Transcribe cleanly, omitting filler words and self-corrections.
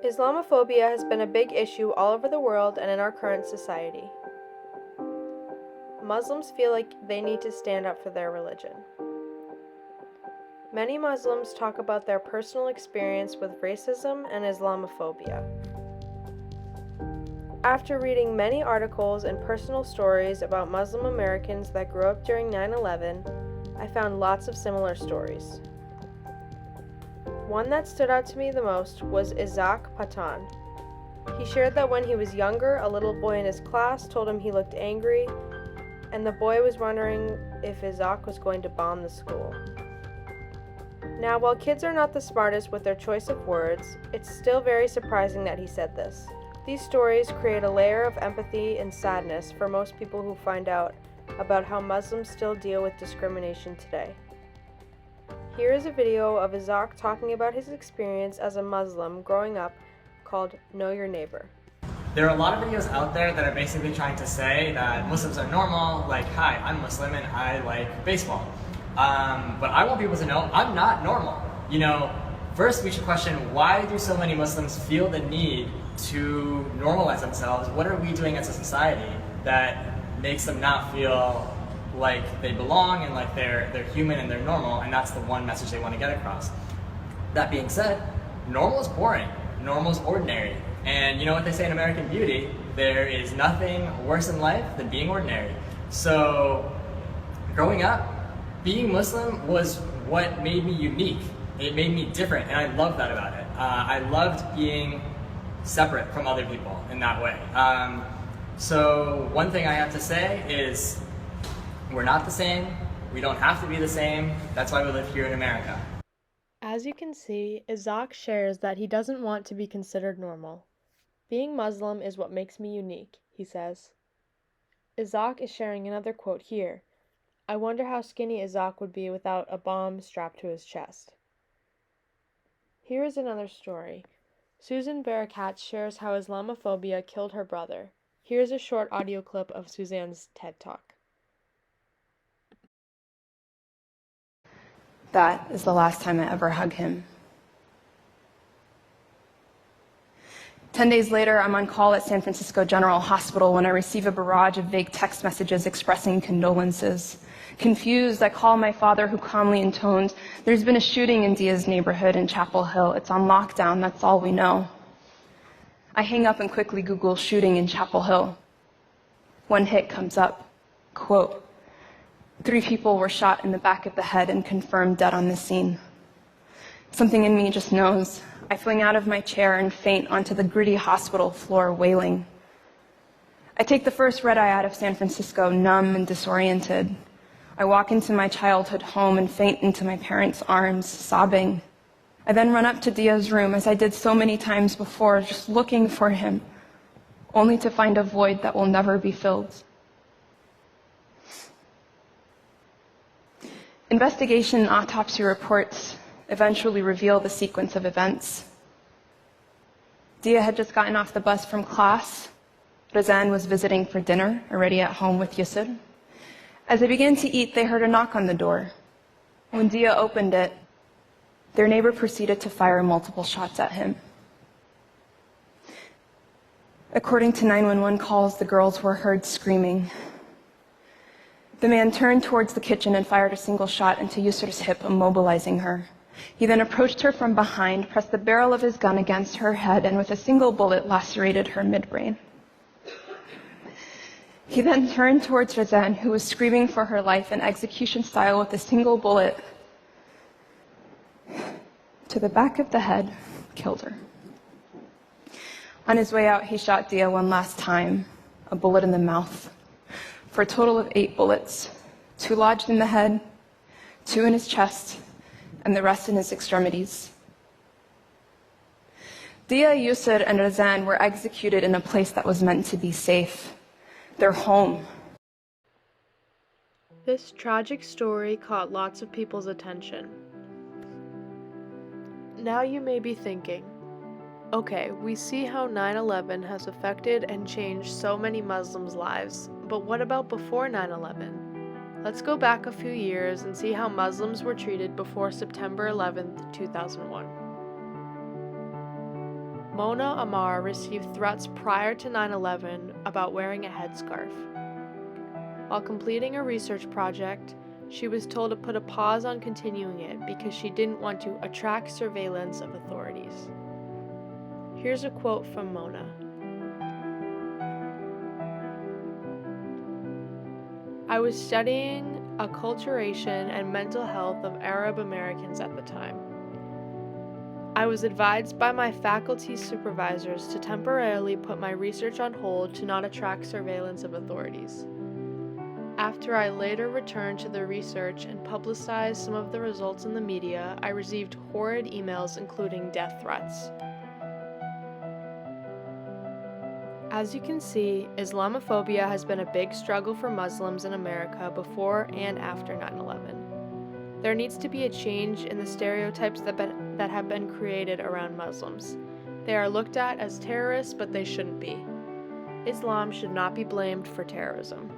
Islamophobia has been a big issue all over the world and in our current society. Muslims feel like they need to stand up for their religion. Many Muslims talk about their personal experience with racism and Islamophobia. After reading many articles and personal stories about Muslim Americans that grew up during 9/11, I found lots of similar stories. One that stood out to me the most was Isaac Patan. He shared that when he was younger, a little boy in his class told him he looked angry, and the boy was wondering if Isaac was going to bomb the school. Now, while kids are not the smartest with their choice of words, it's still very surprising that he said this. These stories create a layer of empathy and sadness for most people who find out about how Muslims still deal with discrimination today. Here is a video of Isaac talking about his experience as a Muslim growing up called Know Your Neighbor. There are a lot of videos out there that are basically trying to say that Muslims are normal, like, hi, I'm Muslim and I like baseball. But I want people to know I'm not normal. First we should question, why do so many Muslims feel the need to normalize themselves? What are we doing as a society that makes them not feel like they belong and like they're human and they're normal, and that's the one message they want to get across. That being said, normal is boring, normal is ordinary, and you know what they say in American Beauty, there is nothing worse in life than being ordinary. So growing up, being Muslim was what made me unique. It made me different, and I loved that about it. I loved being separate from other people in that way. So one thing I have to say is, we're not the same, we don't have to be the same, that's why we live here in America. As you can see, Isaac shares that he doesn't want to be considered normal. Being Muslim is what makes me unique, he says. Isaac is sharing another quote here. I wonder how skinny Isaac would be without a bomb strapped to his chest. Here is another story. Susan Barakat shares how Islamophobia killed her brother. Here's a short audio clip of Suzanne's TED Talk. That is the last time I ever hug him. 10 days later, I'm on call at San Francisco General Hospital when I receive a barrage of vague text messages expressing condolences. Confused, I call my father, who calmly intones, "There's been a shooting in Dia's neighborhood in Chapel Hill. It's on lockdown, that's all we know." I hang up and quickly Google shooting in Chapel Hill. One hit comes up, quote, 3 people were shot in the back of the head and confirmed dead on the scene. Something in me just knows. I fling out of my chair and faint onto the gritty hospital floor, wailing. I take the first red eye out of San Francisco, numb and disoriented. I walk into my childhood home and faint into my parents' arms, sobbing. I then run up to Dia's room, as I did so many times before, just looking for him, only to find a void that will never be filled. Investigation and autopsy reports eventually reveal the sequence of events. Dia had just gotten off the bus from class. Razan was visiting for dinner, already at home with Yusr. As they began to eat, they heard a knock on the door. When Dia opened it, their neighbor proceeded to fire multiple shots at him. According to 911 calls, the girls were heard screaming. The man turned towards the kitchen and fired a single shot into Yusr's hip, immobilizing her. He then approached her from behind, pressed the barrel of his gun against her head, and with a single bullet lacerated her midbrain. He then turned towards Razan, who was screaming for her life, and execution style with a single bullet to the back of the head, killed her. On his way out, he shot Dia one last time, a bullet in the mouth, for a total of 8 bullets, 2 lodged in the head, 2 in his chest, and the rest in his extremities. Dia, Yusr, and Razan were executed in a place that was meant to be safe, their home. This tragic story caught lots of people's attention. Now you may be thinking, okay, we see how 9/11 has affected and changed so many Muslims' lives, but what about before 9/11? Let's go back a few years and see how Muslims were treated before September 11th, 2001. Mona Amar received threats prior to 9/11 about wearing a headscarf. While completing a research project, she was told to put a pause on continuing it because she didn't want to attract surveillance of authorities. Here's a quote from Mona. I was studying acculturation and mental health of Arab Americans at the time. I was advised by my faculty supervisors to temporarily put my research on hold to not attract surveillance of authorities. After I later returned to the research and publicized some of the results in the media, I received horrid emails including death threats. As you can see, Islamophobia has been a big struggle for Muslims in America before and after 9/11. There needs to be a change in the stereotypes that have been created around Muslims. They are looked at as terrorists, but they shouldn't be. Islam should not be blamed for terrorism.